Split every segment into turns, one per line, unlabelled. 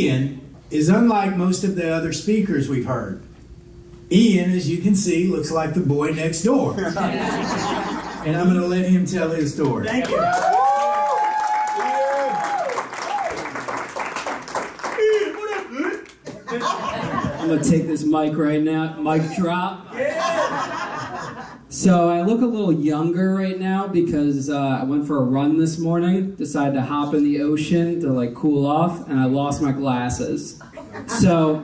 Ian is unlike most of the other speakers we've heard. Ian, as you can see, looks like the boy next door. And I'm going to let him tell his story.
Thank you.
I'm going to take this mic right now. Mic drop. So I look a little younger right now because I went for a run this morning, decided to hop in the ocean to like cool off, and I lost my glasses. So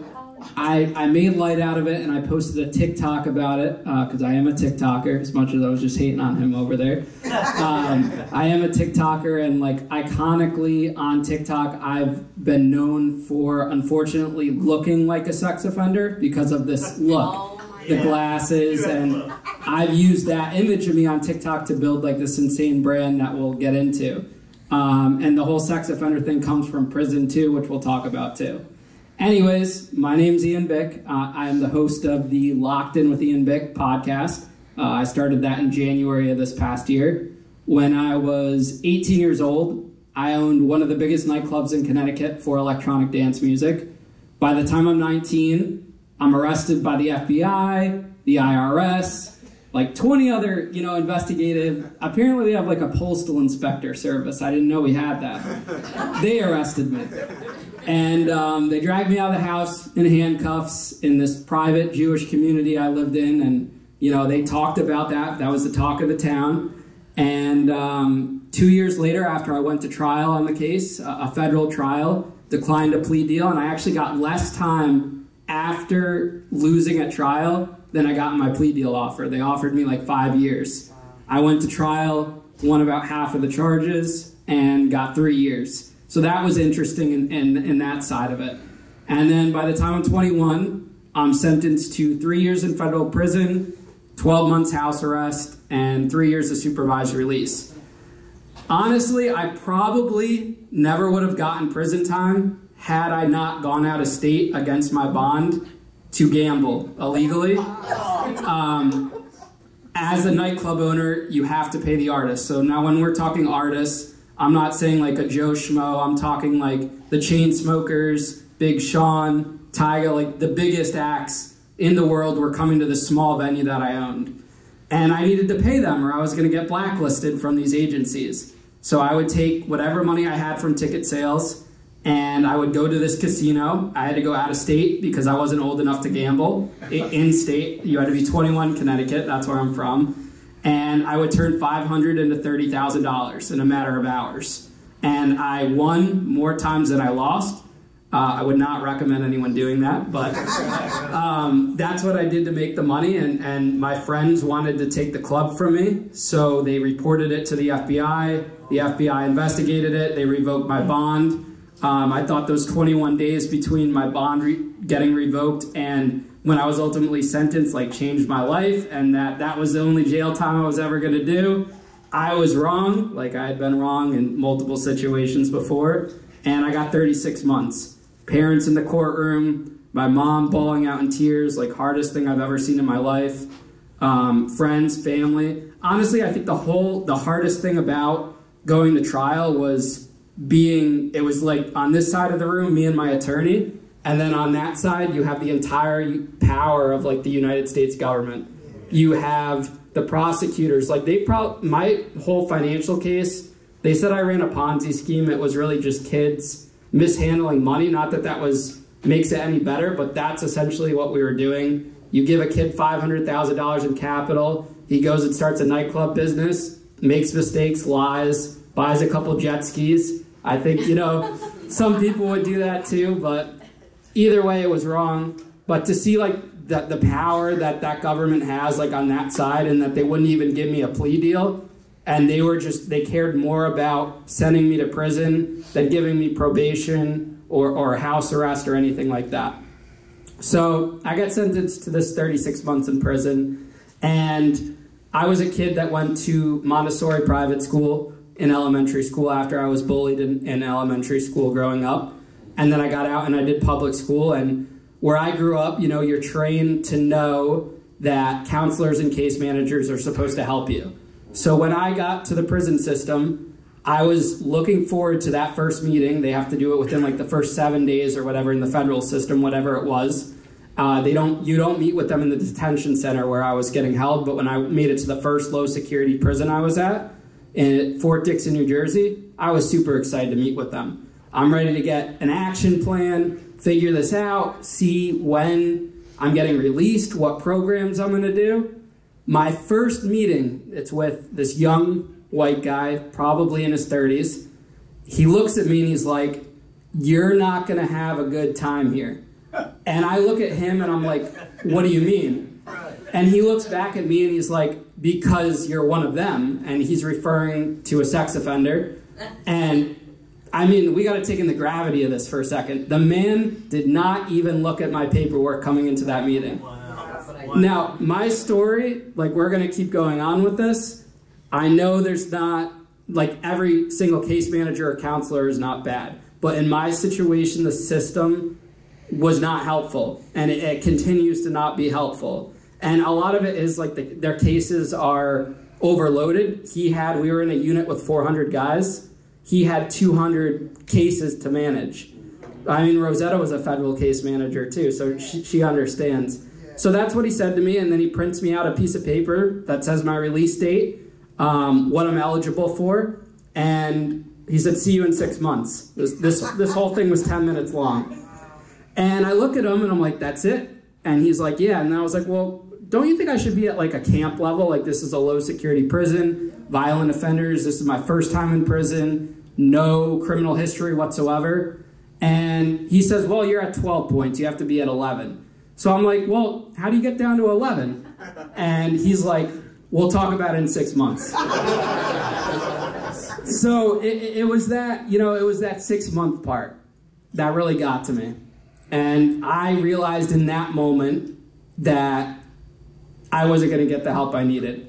I made light out of it, and I posted a TikTok about it because I am a TikToker, as much as I was just hating on him over there. I am a TikToker, and like iconically on TikTok, I've been known for unfortunately looking like a sex offender because of this look. The glasses, and I've used that image of me on TikTok to build like this insane brand that we'll get into. And the whole sex offender thing comes from prison too, which we'll talk about too. Anyways, my name's Ian Bick. I am the host of the Locked In with Ian Bick podcast. I started that in January of this past year. When I was 18 years old, I owned one of the biggest nightclubs in Connecticut for electronic dance music. By the time I'm 19, I'm arrested by the FBI, the IRS, like 20 other, investigative. Apparently they have like a postal inspector service. I didn't know we had that. They arrested me. And they dragged me out of the house in handcuffs in this private Jewish community I lived in. And, they talked about that. That was the talk of the town. And 2 years later, after I went to trial on the case, a federal trial, declined a plea deal. And I actually got less time after losing at trial than I got in my plea deal offer. They offered me like 5 years. I went to trial, won about half of the charges, and got 3 years. So that was interesting in that side of it. And then by the time I'm 21, I'm sentenced to 3 years in federal prison, 12 months house arrest, and 3 years of supervised release. Honestly, I probably never would have gotten prison time had I not gone out of state against my bond to gamble illegally. As a nightclub owner, you have to pay the artist. So now when we're talking artists, I'm not saying like a Joe Schmo. I'm talking like the Chainsmokers, Big Sean, Tyga, like the biggest acts in the world were coming to the small venue that I owned. And I needed to pay them or I was going to get blacklisted from these agencies. So I would take whatever money I had from ticket sales and I would go to this casino. I had to go out of state because I wasn't old enough to gamble. In state, you had to be 21, Connecticut, that's where I'm from. And I would turn $500 into $30,000 in a matter of hours. And I won more times than I lost. I would not recommend anyone doing that, but that's what I did to make the money. And my friends wanted to take the club from me, so they reported it to the FBI. The FBI investigated it. They revoked my bond. I thought those 21 days between my bond getting revoked and when I was ultimately sentenced like changed my life, and that was the only jail time I was ever going to do. I was wrong, like I had been wrong in multiple situations before, and I got 36 months. Parents in the courtroom, my mom bawling out in tears, like hardest thing I've ever seen in my life. Friends, family. Honestly, I think the hardest thing about going to trial was it was like on this side of the room, me and my attorney, and then on that side, you have the entire power of like the United States government. You have the prosecutors, like my whole financial case, they said I ran a Ponzi scheme. It was really just kids mishandling money. Not that makes it any better, but that's essentially what we were doing. You give a kid $500,000 in capital, he goes and starts a nightclub business, makes mistakes, lies, buys a couple jet skis. I think, some people would do that too, but either way it was wrong. But to see like the power that government has like on that side, and that they wouldn't even give me a plea deal, and they cared more about sending me to prison than giving me probation or house arrest or anything like that. So I got sentenced to this 36 months in prison, and I was a kid that went to Montessori private school in elementary school after I was bullied in elementary school growing up. And then I got out and I did public school. And where I grew up, you're trained to know that counselors and case managers are supposed to help you. So when I got to the prison system, I was looking forward to that first meeting. They have to do it within like the first 7 days or whatever in the federal system, whatever it was. You don't meet with them in the detention center where I was getting held, but when I made it to the first low security prison I was at in Fort Dixon, New Jersey, I was super excited to meet with them. I'm ready to get an action plan, figure this out, see when I'm getting released, what programs I'm going to do. My first meeting, it's with this young white guy, probably in his 30s. He looks at me and he's like, "You're not going to have a good time here." And I look at him and I'm like, "What do you mean?" And he looks back at me and he's like, "Because you're one of them." And he's referring to a sex offender. And I mean, we got to take in the gravity of this for a second. The man did not even look at my paperwork coming into that meeting. Now, my story, like, we're going to keep going on with this. I know there's not, like, every single case manager or counselor is not bad. But in my situation, the system was not helpful. And it continues to not be helpful. And a lot of it is, like, their cases are overloaded. We were in a unit with 400 guys. He had 200 cases to manage. I mean, Rosetta was a federal case manager too, so she understands. So that's what he said to me, and then he prints me out a piece of paper that says my release date, what I'm eligible for, and he said, "See you in 6 months." This whole thing was 10 minutes long. And I look at him and I'm like, "That's it?" And he's like, "Yeah." And I was like, "Well, don't you think I should be at like a camp level? Like, this is a low security prison, violent offenders, this is my first time in prison, no criminal history whatsoever." And he says, "Well, you're at 12 points, you have to be at 11. So I'm like, "Well, how do you get down to 11? And he's like, "We'll talk about it in 6 months." So it was that, it was that 6-month part that really got to me. And I realized in that moment that I wasn't going to get the help I needed.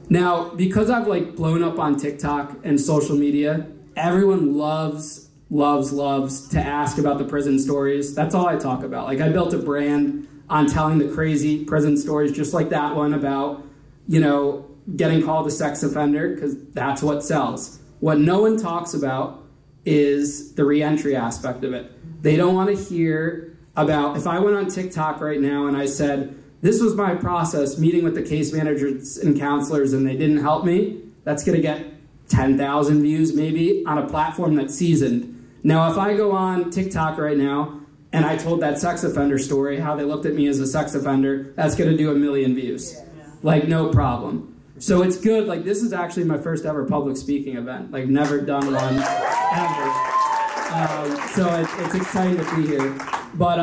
Now, because I've like blown up on TikTok and social media, everyone loves to ask about the prison stories. That's all I talk about. Like, I built a brand on telling the crazy prison stories, just like that one about, getting called a sex offender, because that's what sells. What no one talks about is the reentry aspect of it. They don't want to hear about, if I went on TikTok right now and I said, "This was my process, meeting with the case managers and counselors, and they didn't help me," that's going to get 10,000 views maybe on a platform that's seasoned. Now, if I go on TikTok right now and I told that sex offender story, how they looked at me as a sex offender, that's going to do 1 million views. Like, no problem. So it's good. Like, this is actually my first ever public speaking event. Like, never done one ever. So it's exciting to be here. But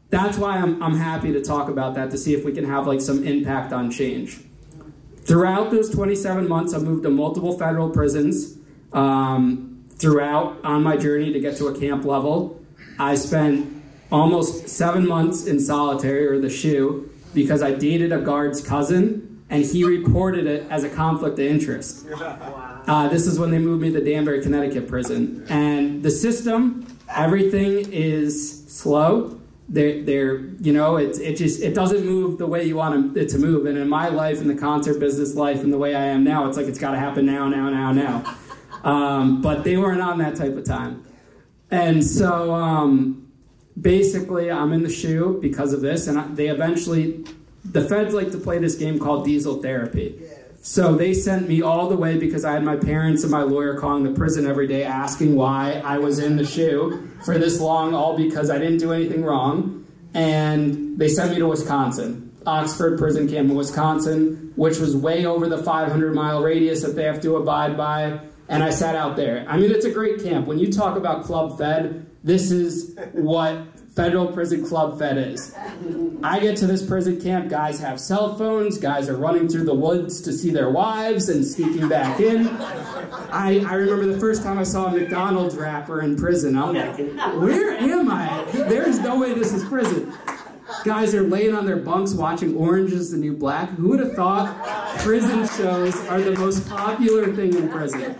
that's why I'm happy to talk about that, to see if we can have like some impact on change. Throughout those 27 months, I moved to multiple federal prisons. Throughout on my journey to get to a camp level, I spent almost 7 months in solitary, or the SHU, because I dated a guard's cousin, and he reported it as a conflict of interest. This is when they moved me to Danbury, Connecticut prison. And the system, everything is slow. It doesn't move the way you want it to move. And in my life, in the concert business life, and the way I am now, it's like it's got to happen now. But they weren't on that type of time. And so basically I'm in the SHU because of this, and the feds like to play this game called diesel therapy. So they sent me all the way, because I had my parents and my lawyer calling the prison every day asking why I was in the SHU for this long, all because I didn't do anything wrong. And they sent me to Wisconsin, Oxford Prison Camp in Wisconsin, which was way over the 500-mile radius that they have to abide by. And I sat out there. I mean, it's a great camp. When you talk about Club Fed, this is what federal prison Club Fed is. I get to this prison camp, guys have cell phones, guys are running through the woods to see their wives and sneaking back in. I remember the first time I saw a McDonald's wrapper in prison. I'm like, where am I? There's no way this is prison. Guys are laying on their bunks watching Orange is the New Black. Who would have thought prison shows are the most popular thing in prison?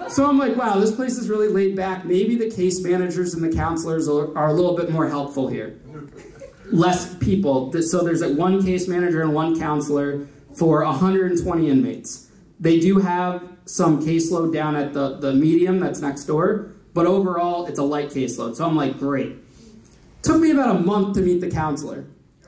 So I'm like, wow, this place is really laid back. Maybe the case managers and the counselors are a little bit more helpful here. Less people. So there's like one case manager and one counselor for 120 inmates. They do have some caseload down at the medium that's next door, but overall it's a light caseload. So I'm like, great. Took me about a month to meet the counselor.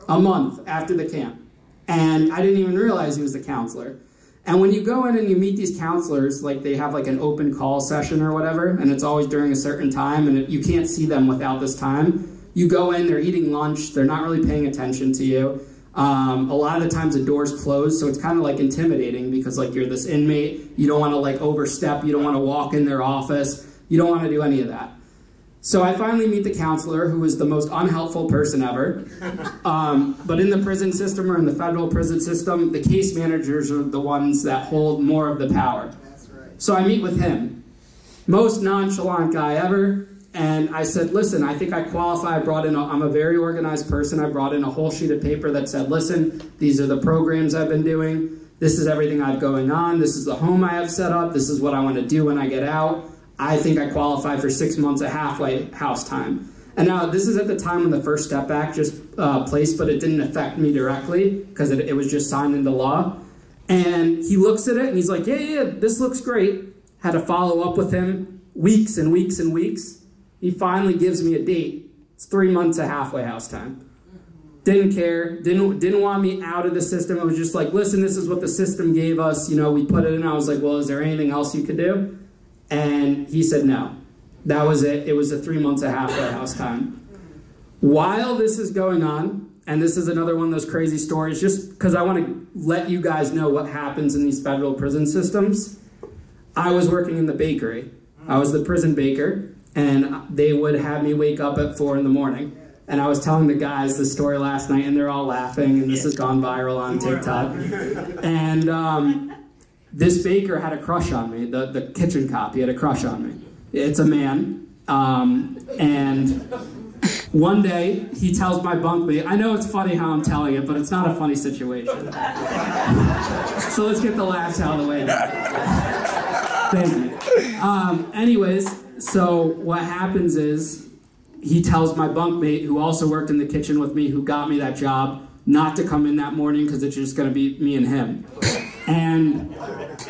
A month after the camp. And I didn't even realize he was the counselor. And when you go in and you meet these counselors, like they have like an open call session or whatever, and it's always during a certain time, and you can't see them without this time. You go in, they're eating lunch, they're not really paying attention to you. A lot of the times the door's closed, so it's kind of like intimidating because like you're this inmate, you don't want to like overstep, you don't want to walk in their office, you don't want to do any of that. So I finally meet the counselor, who is the most unhelpful person ever. But in the prison system or in the federal prison system, the case managers are the ones that hold more of the power. That's right. So I meet with him. Most nonchalant guy ever. And I said, listen, I think I qualify. I'm a very organized person. I brought in a whole sheet of paper that said, listen, these are the programs I've been doing. This is everything I have going on. This is the home I have set up. This is what I want to do when I get out. I think I qualify for 6 months of halfway house time. And now this is at the time when the First Step Act just placed, but it didn't affect me directly because it was just signed into law. And he looks at it and he's like, yeah, this looks great. Had to follow up with him weeks and weeks and weeks. He finally gives me a date. It's 3 months of halfway house time. Didn't care, didn't want me out of the system. It was just like, listen, this is what the system gave us. You know, we put it in. I was like, well, is there anything else you could do? And he said no. That was it. It was the 3 months of halfway house time. While this is going on, and this is another one of those crazy stories, just because I want to let you guys know what happens in these federal prison systems, I was working in the bakery. I was the prison baker, and they would have me wake up at 4 in the morning. And I was telling the guys this story last night, and they're all laughing, and this has gone viral on TikTok. And this baker had a crush on me, the kitchen cop. He had a crush on me. It's a man. And one day, he tells my bunkmate, I know it's funny how I'm telling it, but it's not a funny situation. So let's get the laughs out of the way. Thank you. Anyways, so what happens is, he tells my bunkmate, who also worked in the kitchen with me, who got me that job, not to come in that morning because it's just going to be me and him. And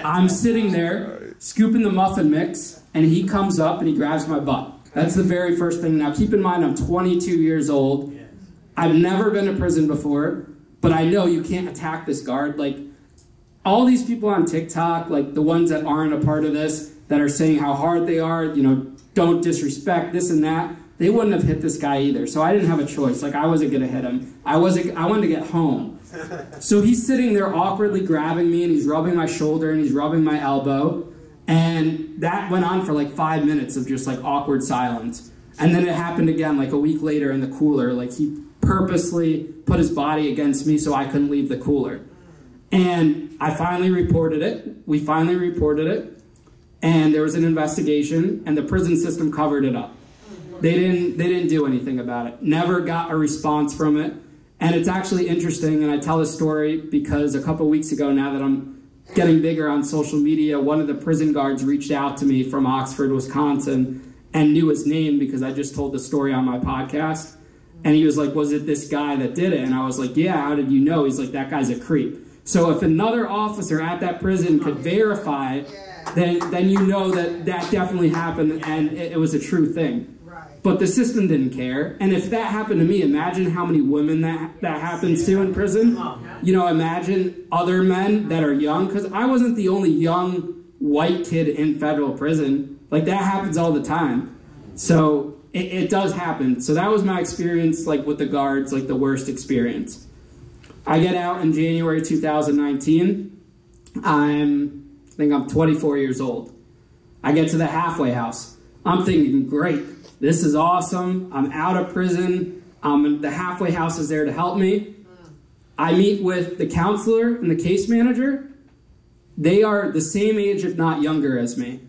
I'm sitting there, scooping the muffin mix, and he comes up and he grabs my butt. That's the very first thing. Now, keep in mind, I'm 22 years old. I've never been to prison before, but I know you can't attack this guard. Like, all these people on TikTok, like the ones that aren't a part of this, that are saying how hard they are, you know, don't disrespect, this and that, they wouldn't have hit this guy either. So I didn't have a choice. Like, I wasn't going to hit him. I wanted to get home. So he's sitting there awkwardly grabbing me, and he's rubbing my shoulder, and he's rubbing my elbow. And that went on for like 5 minutes of just like awkward silence. And then it happened again like a week later in the cooler. Like, he purposely put his body against me so I couldn't leave the cooler. And I finally reported it. We finally reported it. And there was an investigation, and the prison system covered it up. They didn't do anything about it. Never got a response from it. And it's actually interesting, and I tell this story because a couple weeks ago, now that I'm getting bigger on social media, one of the prison guards reached out to me from Oxford, Wisconsin, and knew his name because I just told the story on my podcast. And he was like, was it this guy that did it? And I was like, yeah, how did you know? He's like, that guy's a creep. So if another officer at that prison could verify, then you know that definitely happened and it was a true thing. But the system didn't care. And if that happened to me, imagine how many women that happens to in prison. You know, imagine other men that are young. Because I wasn't the only young white kid in federal prison. Like, that happens all the time. So it does happen. So that was my experience, like, with the guards, like the worst experience. I get out in January 2019. I think I'm 24 years old. I get to the halfway house. I'm thinking, great. This is awesome. I'm out of prison. The halfway house is there to help me. I meet with the counselor and the case manager. They are the same age, if not younger, as me.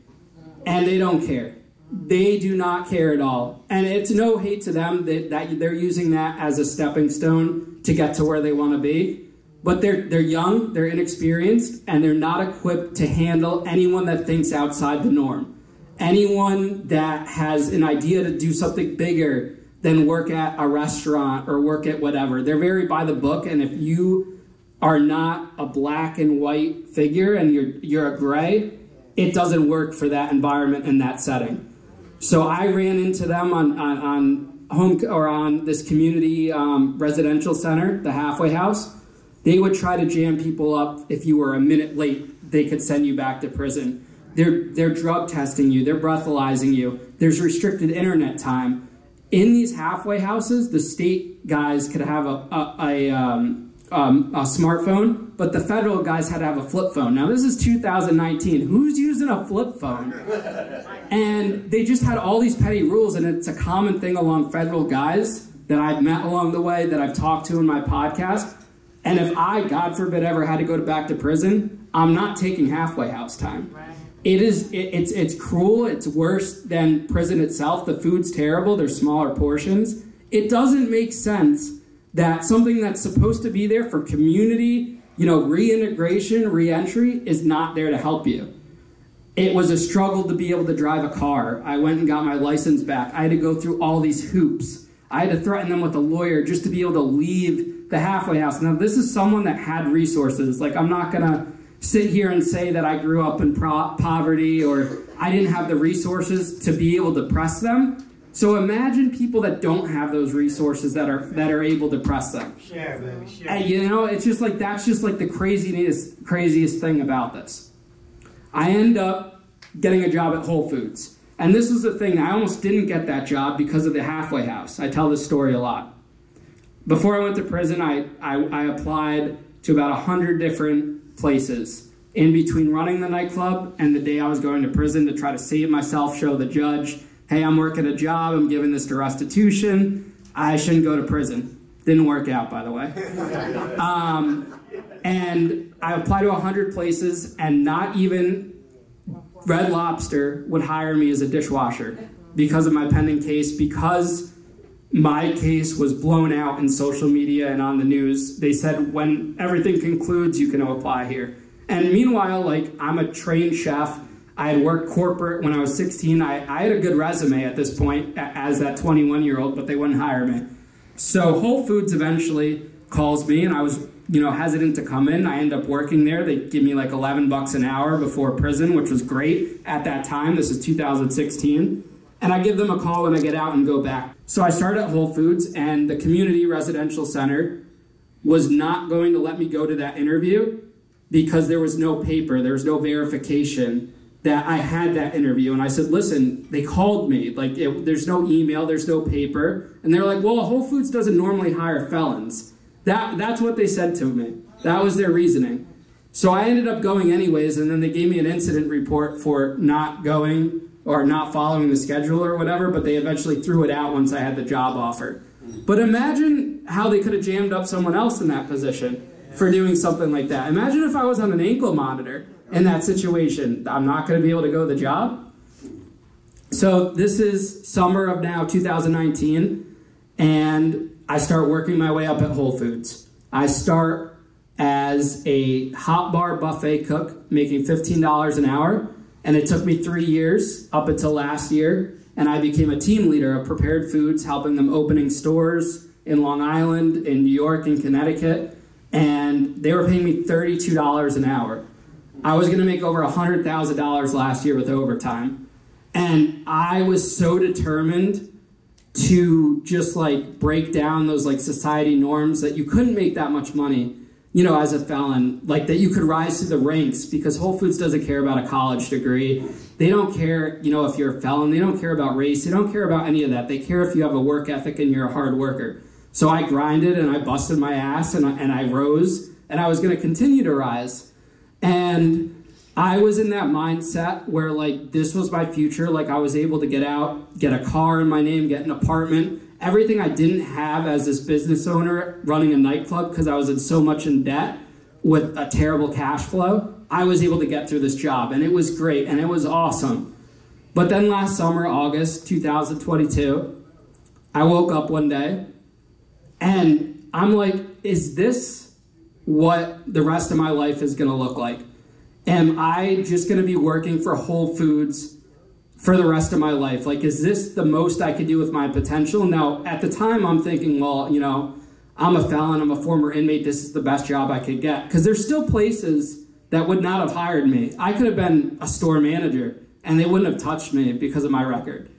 And they don't care. They do not care at all. And it's no hate to them that they're using that as a stepping stone to get to where they want to be. But they're young, they're inexperienced, and they're not equipped to handle anyone that thinks outside the norm. Anyone that has an idea to do something bigger than work at a restaurant or work at whatever. They're very by the book, and if you are not a black and white figure and you're a gray, it doesn't work for that environment and that setting. So I ran into them on this community residential center, the halfway house. They would try to jam people up. If you were a minute late, they could send you back to prison. They're drug testing you. They're breathalyzing you. There's restricted internet time. In these halfway houses, the state guys could have a smartphone, but the federal guys had to have a flip phone. Now, this is 2019. Who's using a flip phone? And they just had all these petty rules, and it's a common thing along federal guys that I've met along the way, that I've talked to in my podcast. And if I, God forbid, ever had to go back to prison, I'm not taking halfway house time. It's cruel. It's worse than prison itself. The food's terrible. There's smaller portions. It doesn't make sense that something that's supposed to be there for community, reintegration, reentry, is not there to help you. It was a struggle to be able to drive a car. I went and got my license back. I had to go through all these hoops. I had to threaten them with a lawyer just to be able to leave the halfway house. Now, this is someone that had resources. Like, I'm not going to sit here and say that I grew up in poverty or I didn't have the resources to be able to press them. So imagine people that don't have those resources that are able to press them.
Share, baby, share.
And, it's just like, that's just like the craziest thing about this. I end up getting a job at Whole Foods. And this is the thing, I almost didn't get that job because of the halfway house. I tell this story a lot. Before I went to prison, I applied to about 100 different places in between running the nightclub and the day I was going to prison to try to save myself, show the judge, hey, I'm working a job, I'm giving this to restitution, I shouldn't go to prison. Didn't work out, by the way. And I applied to 100 places, and not even Red Lobster would hire me as a dishwasher because of my pending case, because my case was blown out in social media and on the news. They said, when everything concludes, you can apply here. And meanwhile, I'm a trained chef. I had worked corporate when I was 16. I had a good resume at this point as that 21-year-old, but they wouldn't hire me. So Whole Foods eventually calls me, and I was hesitant to come in. I end up working there. They give me $11 an hour before prison, which was great at that time. This is 2016. And I give them a call when I get out and go back. So I started at Whole Foods, and the community residential center was not going to let me go to that interview because there was no paper, there was no verification that I had that interview. And I said, listen, they called me. There's no email, there's no paper. And they're like, well, Whole Foods doesn't normally hire felons. That's what they said to me. That was their reasoning. So I ended up going anyways, and then they gave me an incident report for not going or not following the schedule or whatever, but they eventually threw it out once I had the job offer. But imagine how they could have jammed up someone else in that position for doing something like that. Imagine if I was on an ankle monitor in that situation. I'm not going to be able to go to the job. So this is summer of now 2019, and I start working my way up at Whole Foods. I start as a hot bar buffet cook, making $15 an hour. And it took me 3 years up until last year, and I became a team leader of Prepared Foods, helping them opening stores in Long Island, in New York, in Connecticut, and they were paying me $32 an hour. I was going to make over $100,000 last year with overtime, and I was so determined to just break down those society norms that you couldn't make that much money as a felon, that you could rise through the ranks, because Whole Foods doesn't care about a college degree. They don't care, if you're a felon. They don't care about race. They don't care about any of that. They care if you have a work ethic and you're a hard worker. So I grinded and I busted my ass and I rose, and I was going to continue to rise. And I was in that mindset where this was my future. I was able to get out, get a car in my name, get an apartment. Everything I didn't have as this business owner running a nightclub because I was in so much in debt with a terrible cash flow, I was able to get through this job, and it was great, and it was awesome. But then last summer, August 2022, I woke up one day, and I'm like, is this what the rest of my life is going to look like? Am I just going to be working for Whole Foods for the rest of my life? Is this the most I could do with my potential? Now, at the time, I'm thinking, well, I'm a felon, I'm a former inmate, this is the best job I could get. Because there's still places that would not have hired me. I could have been a store manager, and they wouldn't have touched me because of my record.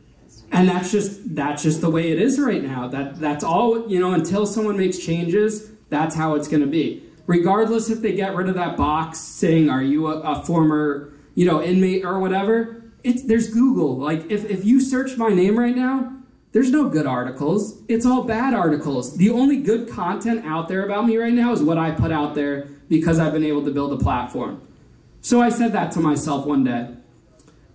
And that's just the way it is right now. That's all, you know, until someone makes changes, that's how it's going to be. Regardless if they get rid of that box saying, are you a former, you know, inmate or whatever, there's Google. Like, if you search my name right now, there's no good articles. It's all bad articles. The only good content out there about me right now is what I put out there because I've been able to build a platform. So I said that to myself one day.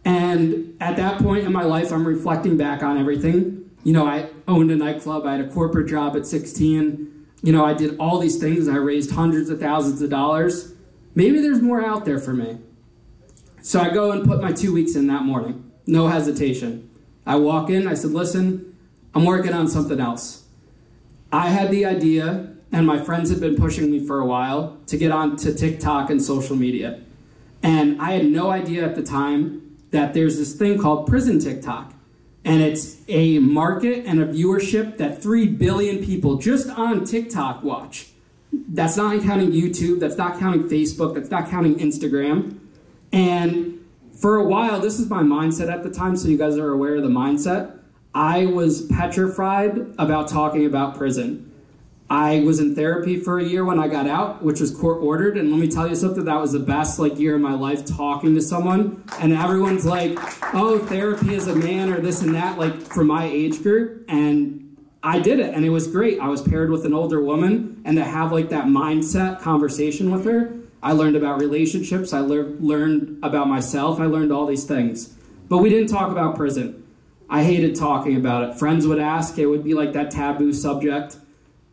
And at that point in my life, I'm reflecting back on everything. You know, I owned a nightclub. I had a corporate job at 16. You know, I did all these things. I raised hundreds of thousands of dollars. Maybe there's more out there for me. So I go and put my 2 weeks in that morning. No hesitation. I walk in. I said, listen, I'm working on something else. I had the idea, and my friends had been pushing me for a while, to get onto TikTok and social media. And I had no idea at the time that there's this thing called prison TikTok. And it's a market and a viewership that 3 billion people just on TikTok watch. That's not counting YouTube, that's not counting Facebook, that's not counting Instagram. And for a while, this is my mindset at the time, so you guys are aware of the mindset. I was petrified about talking about prison. I was in therapy for a year when I got out, which was court ordered, and let me tell you something, that was the best year of my life, talking to someone, and everyone's like, oh, therapy as a man or this and that, for my age group, and I did it, and it was great. I was paired with an older woman, and to have that mindset conversation with her, I learned about relationships, I learned about myself, I learned all these things. But we didn't talk about prison. I hated talking about it. Friends would ask, it would be that taboo subject.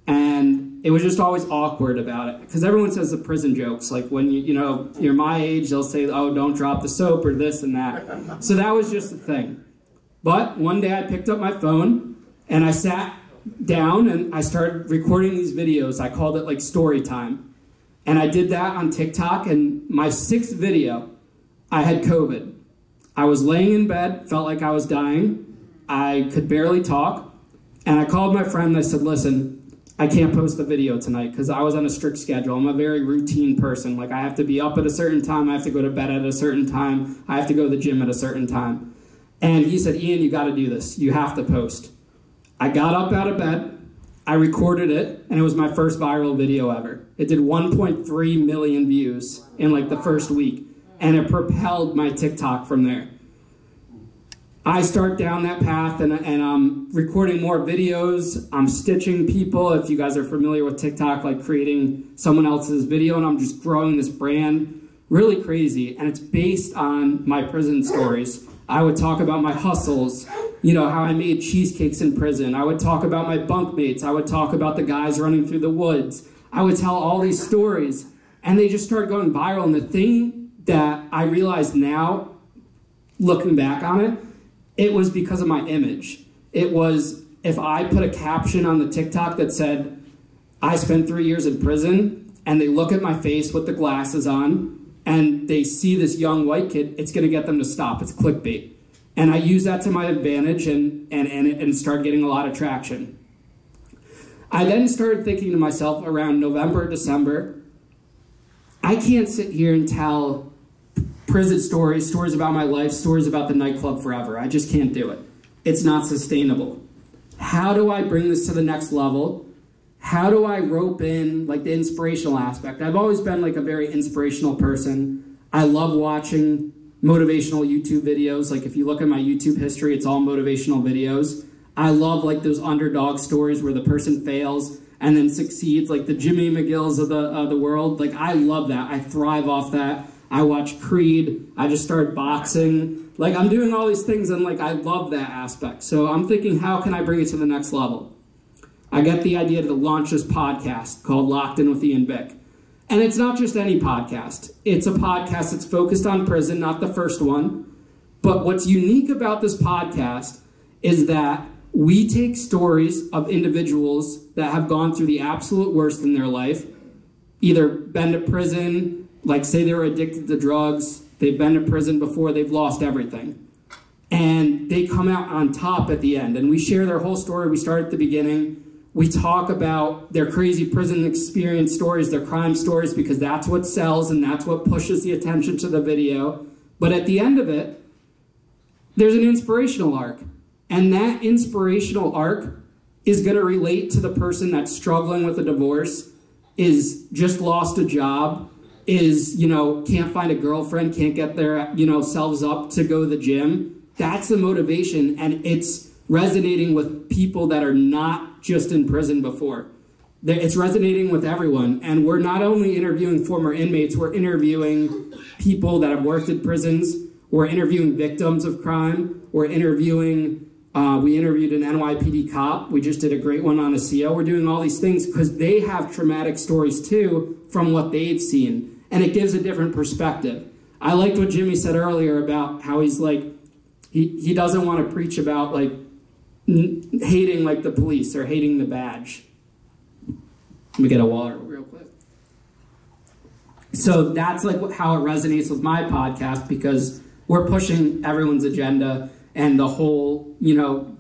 And it was just always awkward about it because everyone says the prison jokes. Like when you're my age, they'll say, oh, don't drop the soap or this and that. So that was just the thing. But one day I picked up my phone and I sat down and I started recording these videos. I called it story time. And I did that on TikTok, and my 6th video, I had COVID. I was laying in bed, felt like I was dying. I could barely talk. And I called my friend and I said, listen, I can't post the video tonight because I was on a strict schedule. I'm a very routine person. I have to be up at a certain time. I have to go to bed at a certain time. I have to go to the gym at a certain time. And he said, Ian, you got to do this. You have to post. I got up out of bed. I recorded it, and it was my first viral video ever. It did 1.3 million views in the first week, and it propelled my TikTok from there. I start down that path, and I'm recording more videos. I'm stitching people. If you guys are familiar with TikTok, creating someone else's video, and I'm just growing this brand. Really crazy, and it's based on my prison stories. I would talk about my hustles, how I made cheesecakes in prison. I would talk about my bunkmates. I would talk about the guys running through the woods. I would tell all these stories, and they just started going viral. And the thing that I realized now, looking back on it, it was because of my image. It was, if I put a caption on the TikTok that said, I spent 3 years in prison, and they look at my face with the glasses on, and they see this young white kid, it's going to get them to stop. It's clickbait. And I use that to my advantage and start getting a lot of traction. I then started thinking to myself around November, December, I can't sit here and tell prison stories about my life, stories about the nightclub forever. I just can't do it. It's not sustainable. How do I bring this to the next level? How do I rope in the inspirational aspect? I've always been a very inspirational person. I love watching motivational YouTube videos. If you look at my YouTube history, it's all motivational videos. I love those underdog stories where the person fails and then succeeds, the Jimmy McGills of the world. I love that. I thrive off that. I watch Creed. I just started boxing. I'm doing all these things, and I love that aspect. So I'm thinking, how can I bring it to the next level? I got the idea to launch this podcast called Locked In with Ian Bick. And it's not just any podcast. It's a podcast that's focused on prison, not the first one. But what's unique about this podcast is that we take stories of individuals that have gone through the absolute worst in their life, either been to prison, say they were addicted to drugs, they've been to prison before, they've lost everything. And they come out on top at the end. And we share their whole story. We start at the beginning. We talk about their crazy prison experience stories, their crime stories, because that's what sells and that's what pushes the attention to the video. But at the end of it, there's an inspirational arc. And that inspirational arc is going to relate to the person that's struggling with a divorce, is just lost a job, is, can't find a girlfriend, can't get their, selves up to go to the gym. That's the motivation, and it's resonating with people that are not just in prison before. It's resonating with everyone, and we're not only interviewing former inmates, we're interviewing people that have worked in prisons, we're interviewing victims of crime, we're interviewing, we interviewed an NYPD cop, we just did a great one on a CO. We're doing all these things because they have traumatic stories too from what they've seen, and it gives a different perspective. I liked what Jimmy said earlier about how he's like, he doesn't want to preach about like hating like the police or hating the badge. Let me get a water real quick. So that's like how it resonates with my podcast, because we're pushing everyone's agenda and the whole,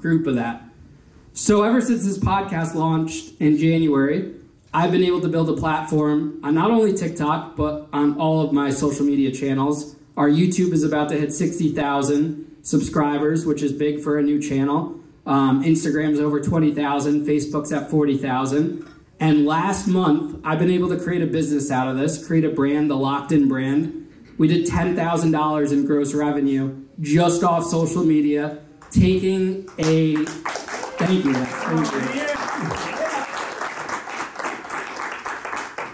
group of that. So ever since this podcast launched in January, I've been able to build a platform on not only TikTok, but on all of my social media channels. Our YouTube is about to hit 60,000 subscribers, which is big for a new channel. Instagram's over 20,000, Facebook's at 40,000. And last month, I've been able to create a business out of this, create a brand, the Locked In brand. We did $10,000 in gross revenue just off social media, taking a, thank you.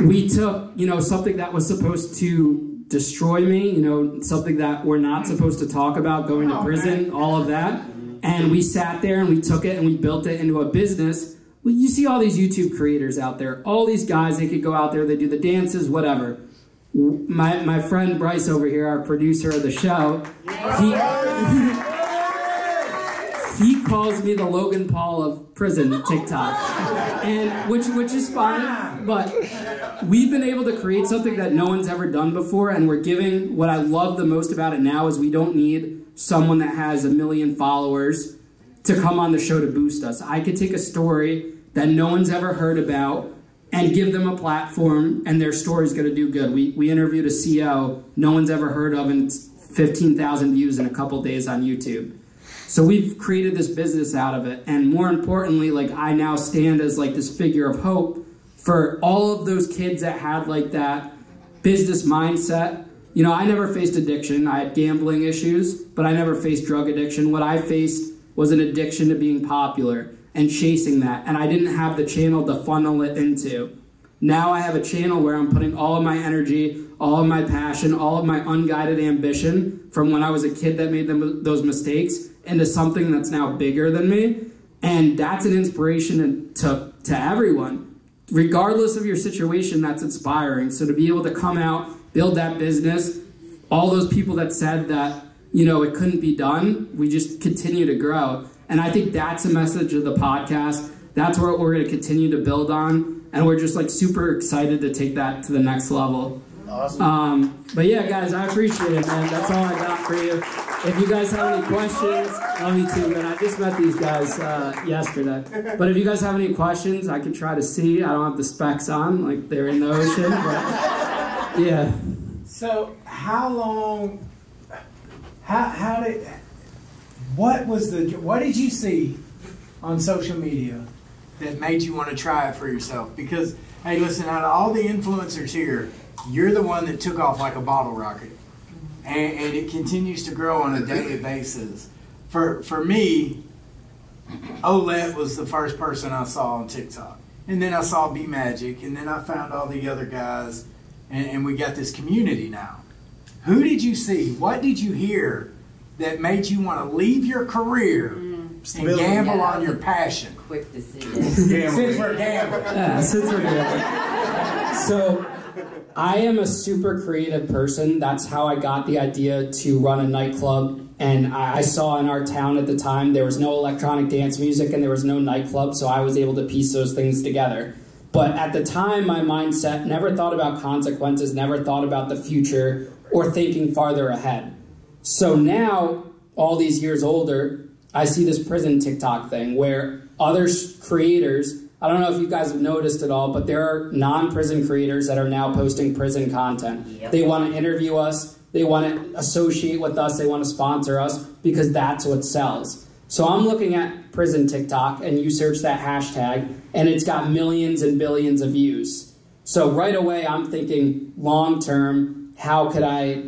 We took, something that was supposed to destroy me, something that we're not supposed to talk about, going to prison, all of that. And we sat there and we took it and we built it into a business. Well, you see all these YouTube creators out there, all these guys, they could go out there, they do the dances, whatever. My friend Bryce over here, our producer of the show, he calls me the Logan Paul of prison TikTok, and which is fine, but we've been able to create something that no one's ever done before, and we're giving, what I love the most about it now is we don't need someone that has 1 million followers to come on the show to boost us. I could take a story that no one's ever heard about and give them a platform, and their story's going to do good. We interviewed a CO no one's ever heard of, and it's 15,000 views in a couple days on YouTube. So we've created this business out of it, and more importantly, like, I now stand as like this figure of hope for all of those kids that had like that business mindset. I never faced addiction. I had gambling issues, but I never faced drug addiction. What I faced was an addiction to being popular and chasing that, and I didn't have the channel to funnel it into. Now I have a channel where I'm putting all of my energy, all of my passion, all of my unguided ambition from when I was a kid that made those mistakes into something that's now bigger than me, and that's an inspiration to everyone. Regardless of your situation, that's inspiring. So to be able to come out, build that business, all those people that said that, it couldn't be done, we just continue to grow. And I think that's a message of the podcast. That's what we're going to continue to build on. And we're just like super excited to take that to the next level. Awesome. But yeah, guys, I appreciate it, man. That's all I got for you. If you guys have any questions, love you too, man. I just met these guys yesterday. But if you guys have any questions, I can try to see. I don't have the specs on, like they're in the ocean. But yeah.
So how long, what did you see on social media that made you want to try it for yourself? Because, hey, listen, out of all the influencers here, you're the one that took off like a bottle rocket. And it continues to grow on a daily basis. For me, Olette was the first person I saw on TikTok. And then I saw B Magic, and then I found all the other guys, and we got this community now. Who did you see? What did you hear that made you want to leave your career and gamble on your passion?
Quick decision.
Since we're gambling.
Yeah, since we're gambling. So I am a super creative person. That's how I got the idea to run a nightclub. And I saw in our town at the time there was no electronic dance music and there was no nightclub, so I was able to piece those things together. But at the time, my mindset never thought about consequences, never thought about the future or thinking farther ahead. So now, all these years older, I see this prison TikTok thing where other creators I don't know if you guys have noticed at all, but there are non-prison creators that are now posting prison content. Yep. They want to interview us. They want to associate with us. They want to sponsor us because that's what sells. So I'm looking at prison TikTok, and you search that hashtag, and it's got millions and billions of views. So right away, I'm thinking long-term, how could I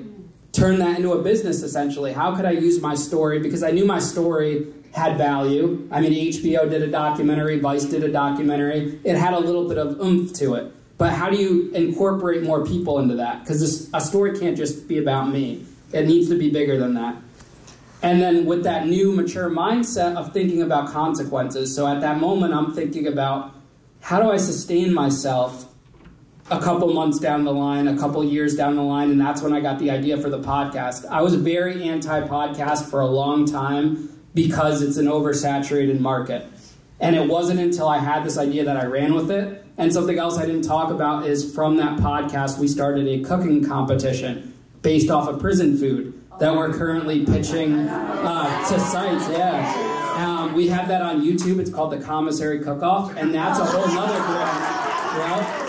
turn that into a business, essentially? How could I use my story? Because I knew my story had value. I mean, HBO did a documentary, Vice did a documentary. It had a little bit of oomph to it. But how do you incorporate more people into that? Because a story can't just be about me. It needs to be bigger than that. And then with that new mature mindset of thinking about consequences. So at that moment, I'm thinking about how do I sustain myself a couple months down the line, a couple years down the line, and that's when I got the idea for the podcast. I was very anti-podcast for a long time because it's an oversaturated market. And it wasn't until I had this idea that I ran with it. And something else I didn't talk about is from that podcast, we started a cooking competition based off of prison food that we're currently pitching to sites. Yeah, we have that on YouTube. It's called the Commissary Cook-Off, and that's a whole nother brand.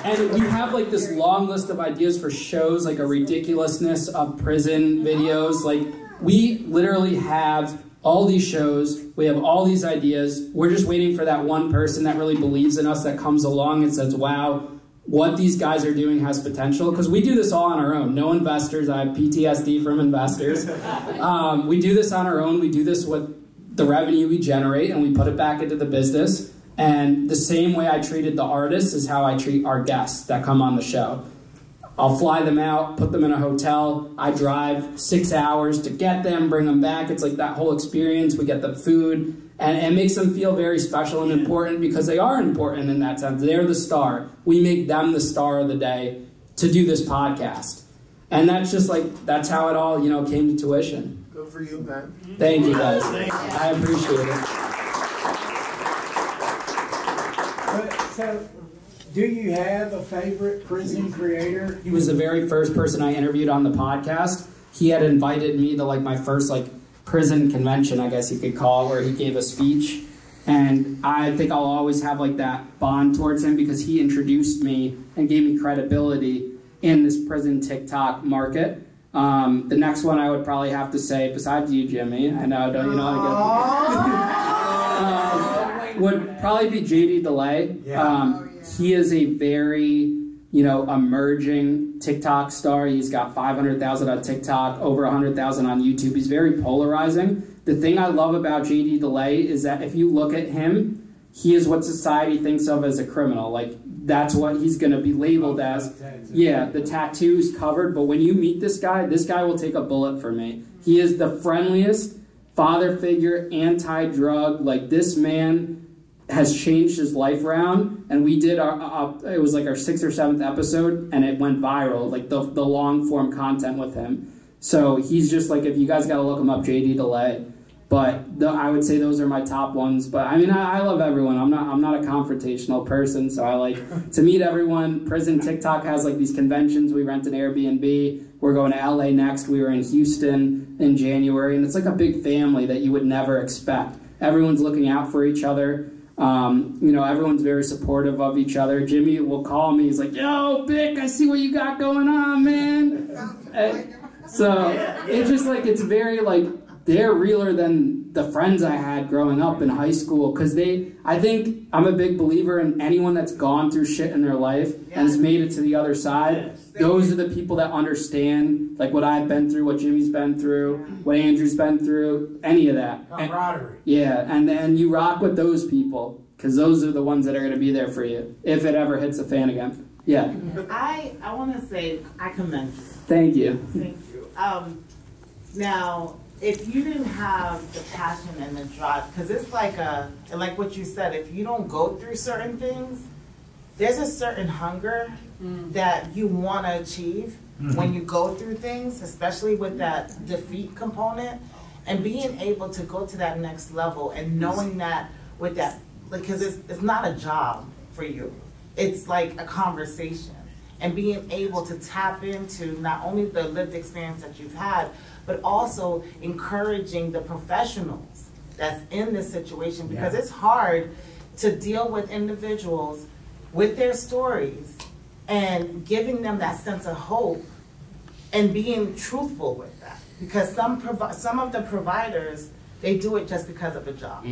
And we have like this long list of ideas for shows, like a ridiculousness of prison videos. Like we literally have all these shows, we have all these ideas. We're just waiting for that one person that really believes in us, that comes along and says, wow, what these guys are doing has potential. Because we do this all on our own. No investors. I have PTSD from investors. We do this on our own. We do this with the revenue we generate, and we put it back into the business. And the same way I treated the artists is how I treat our guests that come on the show. I'll fly them out, put them in a hotel. I drive 6 hours to get them, bring them back. It's like that whole experience. We get the food, and it makes them feel very special and important because they are important in that sense. They're the star. We make them the star of the day to do this podcast. And that's just like, that's how it all, came to tuition.
Good for you, man.
Thank you, guys. I appreciate it.
So, do you have a favorite prison creator?
He was the very first person I interviewed on the podcast. He had invited me to my first prison convention, I guess you could call it, where he gave a speech. And I think I'll always have that bond towards him because he introduced me and gave me credibility in this prison TikTok market. The next one I would probably have to say, besides you, Jimmy, I know, don't you know how to get would probably be JD DeLay.
Yeah.
He is a very, emerging TikTok star. He's got 500,000 on TikTok, over 100,000 on YouTube. He's very polarizing. The thing I love about JD DeLay is that if you look at him, he is what society thinks of as a criminal. That's what he's going to be labeled as. Yeah, the tattoos covered. But when you meet this guy will take a bullet for me. He is the friendliest father figure, anti-drug. This man has changed his life around, and we did it was our 6th or 7th episode, and it went viral, the long form content with him. So he's just if you guys got to look him up, JD DeLay. But I would say those are my top ones. But I mean, I love everyone. I'm not a confrontational person, so I like to meet everyone. Prison TikTok has these conventions. We rent an Airbnb. We're going to LA next. We were in Houston in January, and it's a big family that you would never expect. Everyone's looking out for each other. Everyone's very supportive of each other. Jimmy will call me. He's like, yo, Bick, I see what you got going on, man. So it's just it's very they're realer than the friends I had growing up in high school, because I think I'm a big believer in anyone that's gone through shit in their life and has made it to the other side. Those are the people that understand what I've been through, what Jimmy's been through, what Andrew's been through, any of that.
Camaraderie.
And you rock with those people, because those are the ones that are going to be there for you if it ever hits the fan again. Yeah.
I want to say I commend you.
Thank you.
Thank you. Now, if you didn't have the passion and the drive, because it's like what you said, if you don't go through certain things, there's a certain hunger that you want to achieve when you go through things, especially with that defeat component, and being able to go to that next level and knowing that with that, because it's not a job for you, it's like a conversation, and being able to tap into not only the lived experience that you've had, but also encouraging the professionals that's in this situation, because it's hard to deal with individuals with their stories and giving them that sense of hope and being truthful with that. Because some of the providers, they do it just because of a job.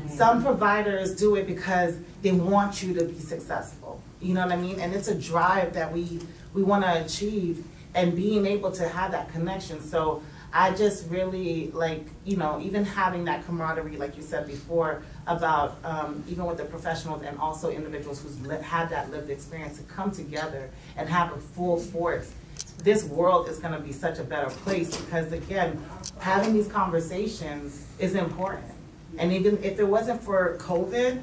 Some providers do it because they want you to be successful. You know what I mean? And it's a drive that we want to achieve, and being able to have that connection. So I just really like, you know, even having that camaraderie, like you said before, about even with the professionals and also individuals who's had that lived experience to come together and have a full force. This world is going to be such a better place, because again, having these conversations is important. And even if it wasn't for COVID,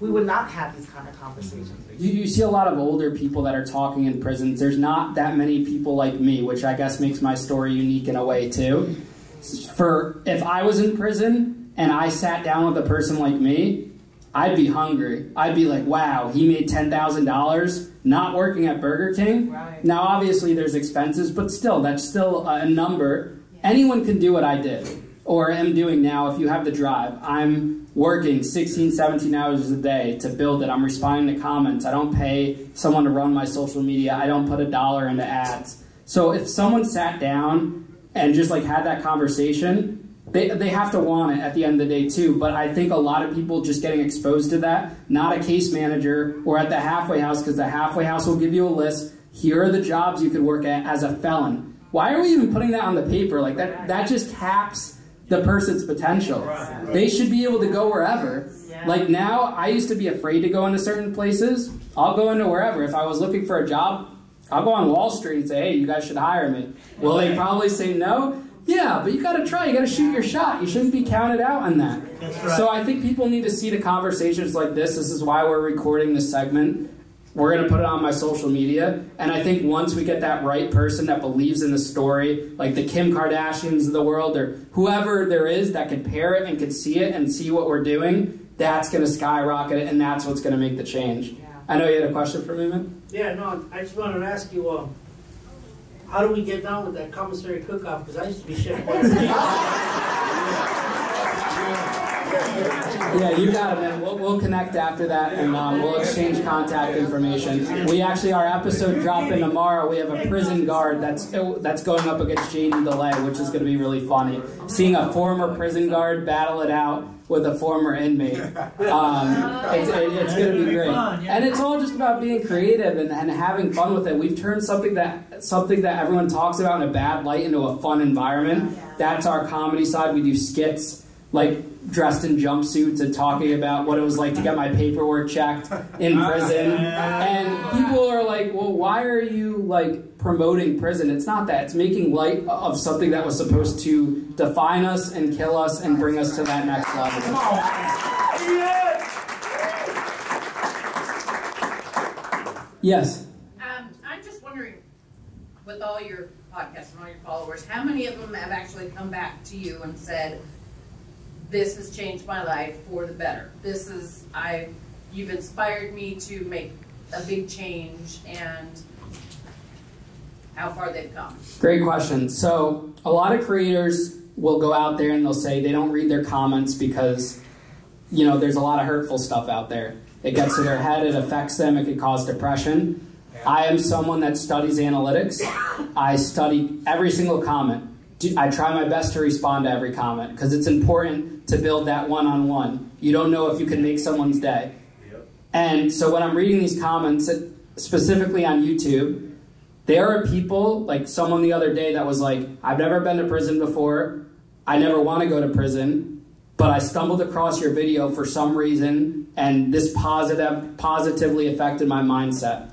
we would not have these kind of conversations.
You see a lot of older people that are talking in prisons. There's not that many people like me, which I guess makes my story unique in a way too. If I was in prison and I sat down with a person like me, I'd be hungry. I'd be like, wow, he made $10,000 not working at Burger King.
Right.
Now, obviously there's expenses, but still, that's still a number. Anyone can do what I did or am doing now if you have the drive. I'm working 16, 17 hours a day to build it. I'm responding to comments. I don't pay someone to run my social media. I don't put $1 into ads. So if someone sat down and just like had that conversation, they have to want it at the end of the day too. But I think a lot of people just getting exposed to that, not a case manager or at the halfway house, because the halfway house will give you a list. Here are the jobs you could work at as a felon. Why are we even putting that on the paper? Like that just caps the person's potential. They should be able to go wherever. Like now, I used to be afraid to go into certain places. I'll go into wherever. If I was looking for a job, I'll go on Wall Street and say, hey, you guys should hire me. Will they probably say no? Yeah, but you got to try. You got to shoot your shot. You shouldn't be counted out on that. So I think people need to see the conversations like this. This is why we're recording this segment. We're going to put it on my social media. And I think once we get that right person that believes in the story, like the Kim Kardashians of the world or whoever there is that could pair it and could see it and see what we're doing, that's going to skyrocket it, and that's what's going to make the change. Yeah. I know you had a question for me, man?
Yeah, no, I just wanted to ask you, how do we get down with that commissary cook-off? Because I used to be chef.
Yeah, you got it, man. We'll connect after that, and we'll exchange contact information. We actually, our episode dropping tomorrow. We have a prison guard that's going up against Jaden DeLay, which is going to be really funny. Seeing a former prison guard battle it out with a former inmate. It's going to be great. And it's all just about being creative and having fun with it. We've turned something that everyone talks about in a bad light into a fun environment. That's our comedy side. We do skits, like dressed in jumpsuits and talking about what it was like to get my paperwork checked in prison. And people are like, well, why are you like promoting prison? It's not that. It's making light of something that was supposed to define us and kill us and bring us to that next level. Yes?
I'm just wondering, with all your podcasts and all your followers, how many of them have actually come back to you and said, this has changed my life for the better. You've inspired me to make a big change, and how far they've come?
Great question. So a lot of creators will go out there and they'll say they don't read their comments because, you know, there's a lot of hurtful stuff out there. It gets to their head, it affects them, it could cause depression. I am someone that studies analytics. I study every single comment. I try my best to respond to every comment because it's important to build that one-on-one. You don't know if you can make someone's day. And so when I'm reading these comments, specifically on YouTube, there are people, like someone the other day that was like, I've never been to prison before. I never want to go to prison, but I stumbled across your video for some reason, and this positively affected my mindset.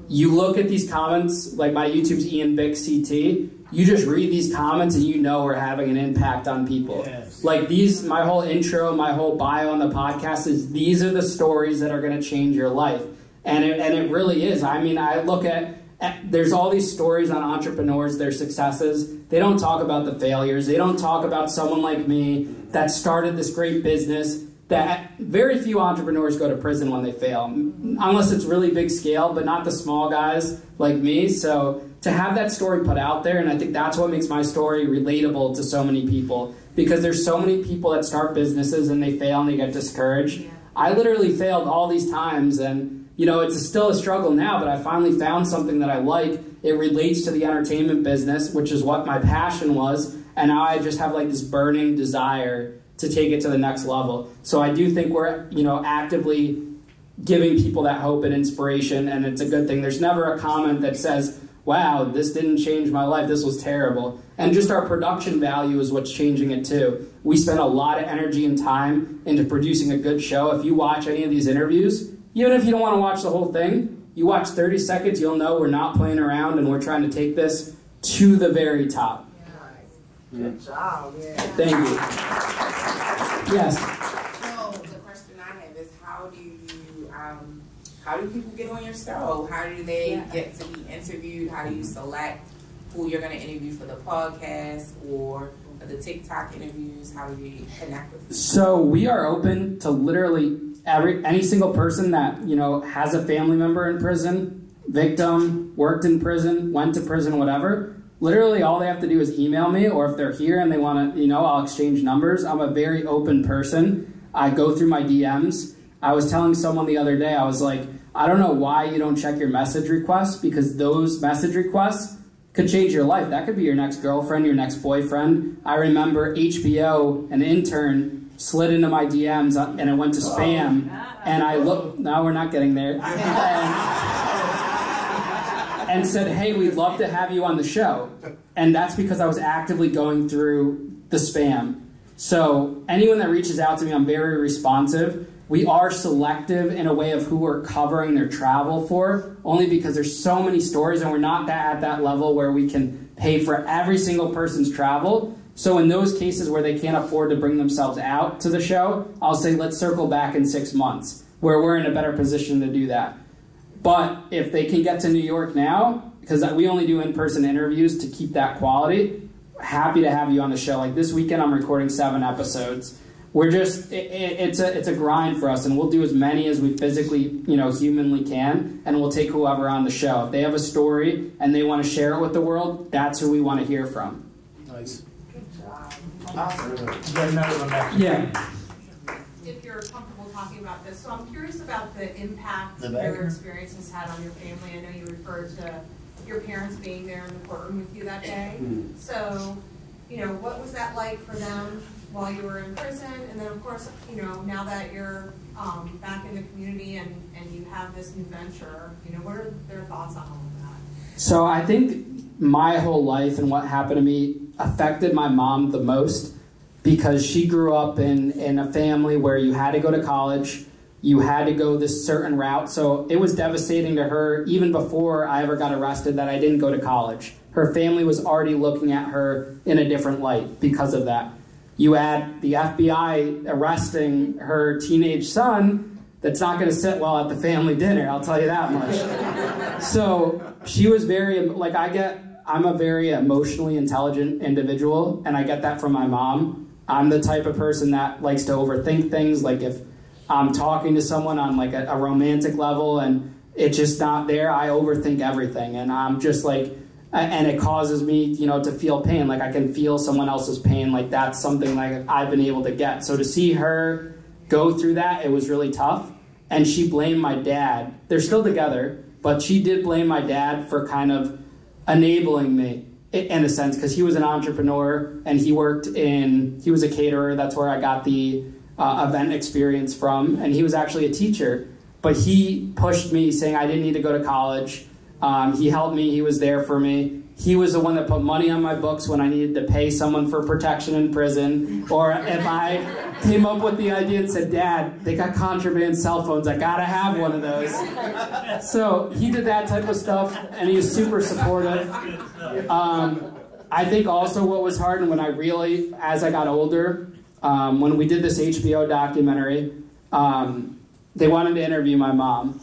You look at these comments, like my YouTube's Ian Bick CT, you just read these comments and you know we're having an impact on people. Yes. Like my whole intro, my whole bio on the podcast is these are the stories that are going to change your life. And it really is. I mean, I look at there's all these stories on entrepreneurs, their successes. They don't talk about the failures. They don't talk about someone like me that started this great business. That very few entrepreneurs go to prison when they fail, unless it's really big scale, but not the small guys like me. So to have that story put out there, and I think that's what makes my story relatable to so many people. because there's so many people that start businesses and they fail and they get discouraged. Yeah. I literally failed all these times, and it's still a struggle now, but I finally found something that I like. It relates to the entertainment business, which is what my passion was, and now I just have like this burning desire to take it to the next level. So I do think we're, actively giving people that hope and inspiration, and it's a good thing. There's never a comment that says, wow, this didn't change my life, this was terrible. And just our production value is what's changing it too. We spend a lot of energy and time into producing a good show. If you watch any of these interviews, even if you don't want to watch the whole thing, you watch 30 seconds, you'll know we're not playing around and we're trying to take this to the very top.
Yeah. Good job. Yeah.
Thank you. Yes.
So the question I have is, how do people get on your show? How do they get to be interviewed? How do you select who you're going to interview for the podcast or for the TikTok interviews? How do you connect with people?
So we are open to literally any single person that, has a family member in prison, victim, worked in prison, went to prison, whatever. Literally all they have to do is email me, or if they're here and they want to, I'll exchange numbers. I'm a very open person. I go through my DMs. I was telling someone the other day, I was like, I don't know why you don't check your message requests, because those message requests could change your life. That could be your next girlfriend, your next boyfriend. I remember HBO, an intern, slid into my DMs and it went to spam. And I looked, no, we're not getting there. And said, hey, we'd love to have you on the show. And that's because I was actively going through the spam. So anyone that reaches out to me, I'm very responsive. We are selective in a way of who we're covering their travel for, only because there's so many stories and we're not at that level where we can pay for every single person's travel. So in those cases where they can't afford to bring themselves out to the show, I'll say, let's circle back in 6 months, where we're in a better position to do that. But if they can get to New York now, because we only do in-person interviews to keep that quality, happy to have you on the show. Like this weekend, I'm recording 7 episodes. We're just, it's a grind for us, and we'll do as many as we physically, humanly can, and we'll take whoever on the show. If they have a story and they want to share it with the world, that's who we want to hear from.
Nice.
Good job.
Yeah.
If you're comfortable talking about this, so I'm curious about the impact your experience has had on your family. I know you referred to your parents being there in the courtroom with you that day. So, what was that like for them while you were in prison? And then, of course, now that you're back in the community and you have this new venture, what are their thoughts on all of that?
So I think my whole life and what happened to me affected my mom the most, because she grew up in a family where you had to go to college, you had to go this certain route. So it was devastating to her, even before I ever got arrested, that I didn't go to college. Her family was already looking at her in a different light because of that. You add the FBI arresting her teenage son, that's not going to sit well at the family dinner, I'll tell you that much. So she was very, I'm a very emotionally intelligent individual, and I get that from my mom. I'm the type of person that likes to overthink things. Like if I'm talking to someone on like a romantic level and it's just not there, I overthink everything. And I'm just like, and it causes me, to feel pain. Like I can feel someone else's pain. Like that's something like I've been able to get. So to see her go through that, it was really tough. And she blamed my dad. They're still together, but she did blame my dad for kind of enabling me in a sense, because he was an entrepreneur and he was a caterer. That's where I got the event experience from. And he was actually a teacher, but he pushed me saying I didn't need to go to college. He helped me. He was there for me. He was the one that put money on my books when I needed to pay someone for protection in prison. Or if I came up with the idea and said, Dad, they got contraband cell phones. I got to have one of those. So he did that type of stuff, and he was super supportive. I think also what was hard, and when I really, as I got older, when we did this HBO documentary, they wanted to interview my mom.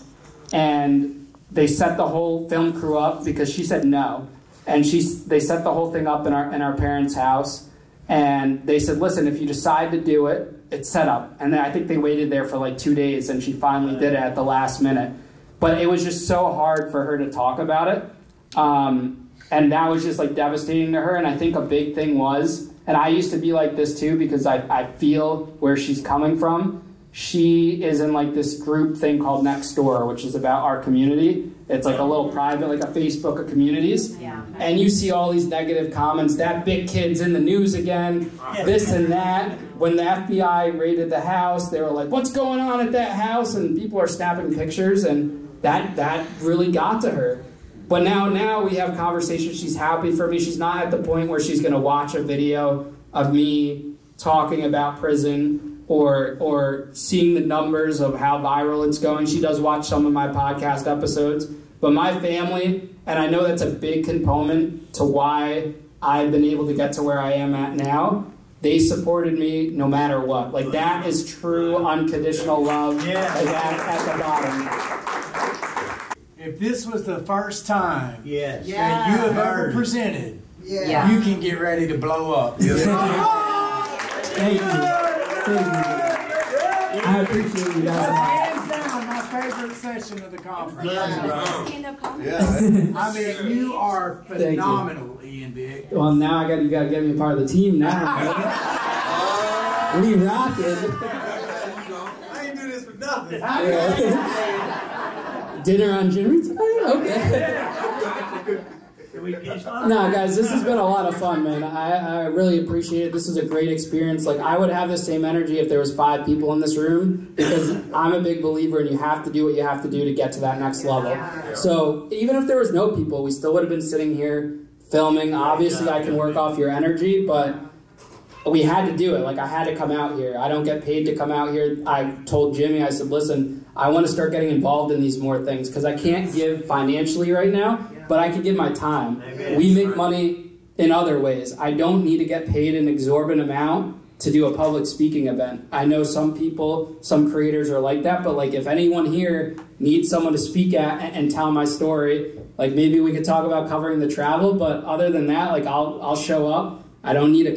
And they set the whole film crew up because she said no. And they set the whole thing up in our parents' house. And they said, listen, if you decide to do it, it's set up. And I think they waited there for like 2 days, and she finally did it at the last minute. But it was just so hard for her to talk about it. And that was just like devastating to her. And I think a big thing was and I used to be like this too because I feel where she's coming from. She is in like this group thing called Next Door, which is about our community. It's like a little private, like a Facebook of communities.
Yeah.
And you see all these negative comments, that big kid's in the news again, this and that. When the FBI raided the house, they were like, what's going on at that house? And people are snapping pictures, and that really got to her. But now we have conversations. She's happy for me. She's not at the point where she's going to watch a video of me talking about prison or seeing the numbers of how viral it's going. She does watch some of my podcast episodes. But my family, and I know that's a big component to why I've been able to get to where I am at now, they supported me no matter what. Like, that is true unconditional love like at the bottom.
If this was the first time that you
Yeah.
have ever presented,
Yeah.
you can get ready to blow up.
Thank you. Thank you. I appreciate you guys.
Hands down, my favorite session of the conference. I mean, you are phenomenal, Ian Bick.
Well, now you gotta get me a part of the team now. We rocking.
I ain't do this for nothing.
Dinner on Jimmy tonight? Okay. No, guys, this has been a lot of fun, man. I really appreciate it. This is a great experience. Like, I would have the same energy if there was 5 people in this room, because I'm a big believer in you have to do what you have to do to get to that next level. So even if there was no people, we still would have been sitting here filming. Obviously, I can work off your energy, but we had to do it. Like, I had to come out here. I don't get paid to come out here. I told Jimmy, I said, listen, I want to start getting involved in these more things because I can't give financially right now, but I can give my time. We make money in other ways. I don't need to get paid an exorbitant amount to do a public speaking event. I know some people, some creators are like that, but like if anyone here needs someone to speak at and tell my story, like maybe we could talk about covering the travel, but other than that, like I'll show up. I don't need I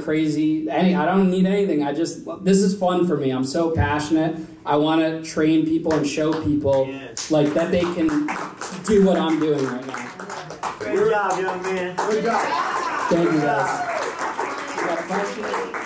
don't need anything. This is fun for me. I'm so passionate. I want to train people and show people like that they can do what I'm doing right now.
Great job, young man. Good job.
Thank you guys. You got questions?